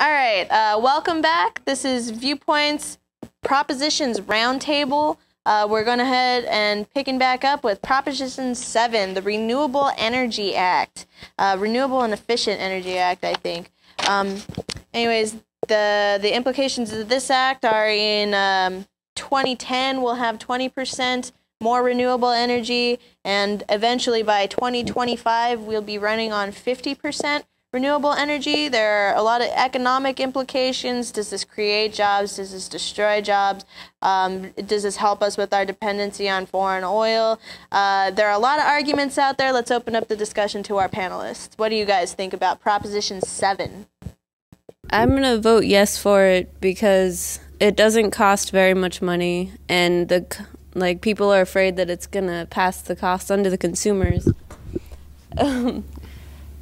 All right, welcome back. This is Viewpoints Propositions Roundtable. We're going ahead and picking back up with Proposition 7, the Renewable Energy Act. Renewable and Efficient Energy Act, I think. Anyways, the implications of this act are in 2010, we'll have 20% more renewable energy, and eventually by 2025, we'll be running on 50% renewable energy. There are a lot of economic implications. Does this create jobs? Does this destroy jobs? Does this help us with our dependency on foreign oil? There are a lot of arguments out there. Let's open up the discussion to our panelists. What do you guys think about Proposition 7? I'm going to vote yes for it because it doesn't cost very much money, and people are afraid that it's going to pass the cost on to the consumers.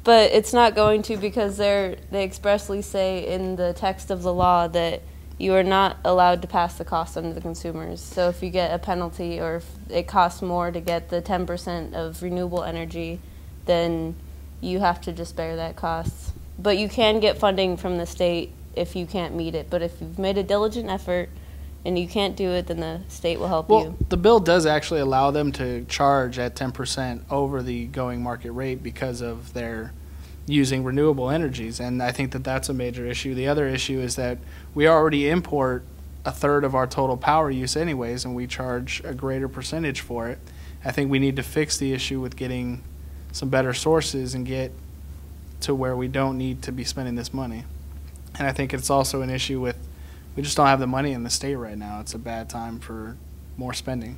But it's not going to, because they expressly say in the text of the law that you are not allowed to pass the cost on to the consumers. So if you get a penalty or if it costs more to get the 10% of renewable energy, then you have to just bear that cost. But you can get funding from the state if you can't meet it. But if you've made a diligent effort and you can't do it, then the state will help you. Well, the bill does actually allow them to charge at 10% over the going market rate because of their using renewable energies, and I think that that's a major issue. The other issue is that we already import a third of our total power use anyways, and we charge a greater percentage for it. I think we need to fix the issue with getting some better sources and get to where we don't need to be spending this money. And I think it's also an issue with we just don't have the money in the state right now. It's a bad time for more spending.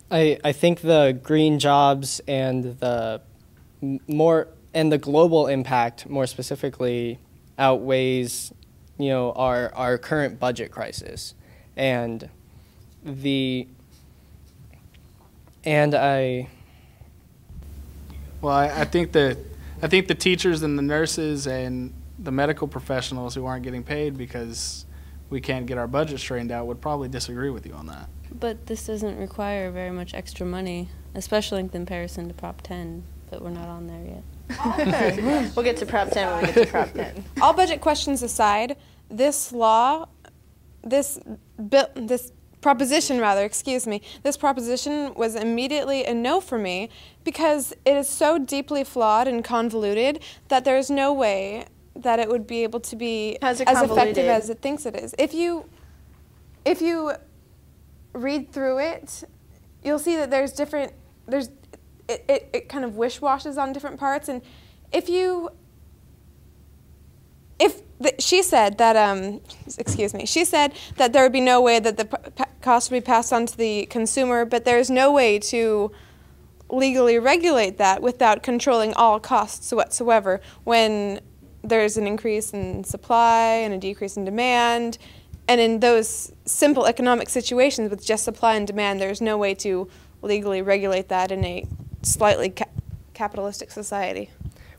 I think the green jobs and the global impact, more specifically, outweighs, our current budget crisis, I think the teachers and the nurses and the medical professionals who aren't getting paid because we can't get our budget straightened out would probably disagree with you on that. But this doesn't require very much extra money, especially in comparison to Prop 10, but we're not on there yet. We'll get to Prop 10 when we get to Prop 10. All budget questions aside, this proposition was immediately a no for me because it is so deeply flawed and convoluted that there's no way that it would be able to be as effective as it thinks it is. If you read through it, you'll see that it kind of wish-washes on different parts, and she said that she said that there would be no way that the cost would be passed on to the consumer, but there's no way to legally regulate that without controlling all costs whatsoever when there's an increase in supply and a decrease in demand. And in those simple economic situations with just supply and demand, there's no way to legally regulate that in a slightly capitalistic society.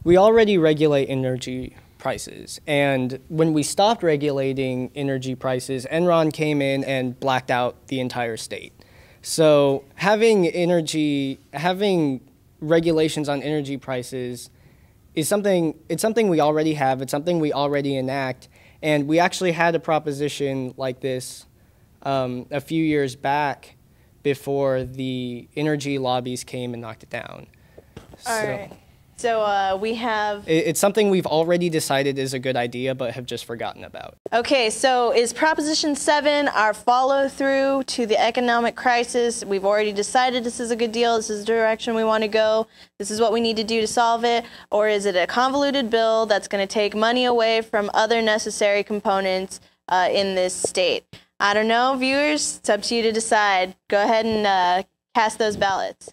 We already regulate energy prices, and when we stopped regulating energy prices, Enron came in and blacked out the entire state. So having regulations on energy prices is something we already have, it's something we already enact, and we actually had a proposition like this a few years back before the energy lobbies came and knocked it down. All right. So we have... It's something we've already decided is a good idea, but have just forgotten about. Okay, so is Proposition 7 our follow-through to the economic crisis? We've already decided this is a good deal, this is the direction we want to go, this is what we need to do to solve it, or is it a convoluted bill that's going to take money away from other necessary components in this state? I don't know, viewers, it's up to you to decide. Go ahead and cast those ballots.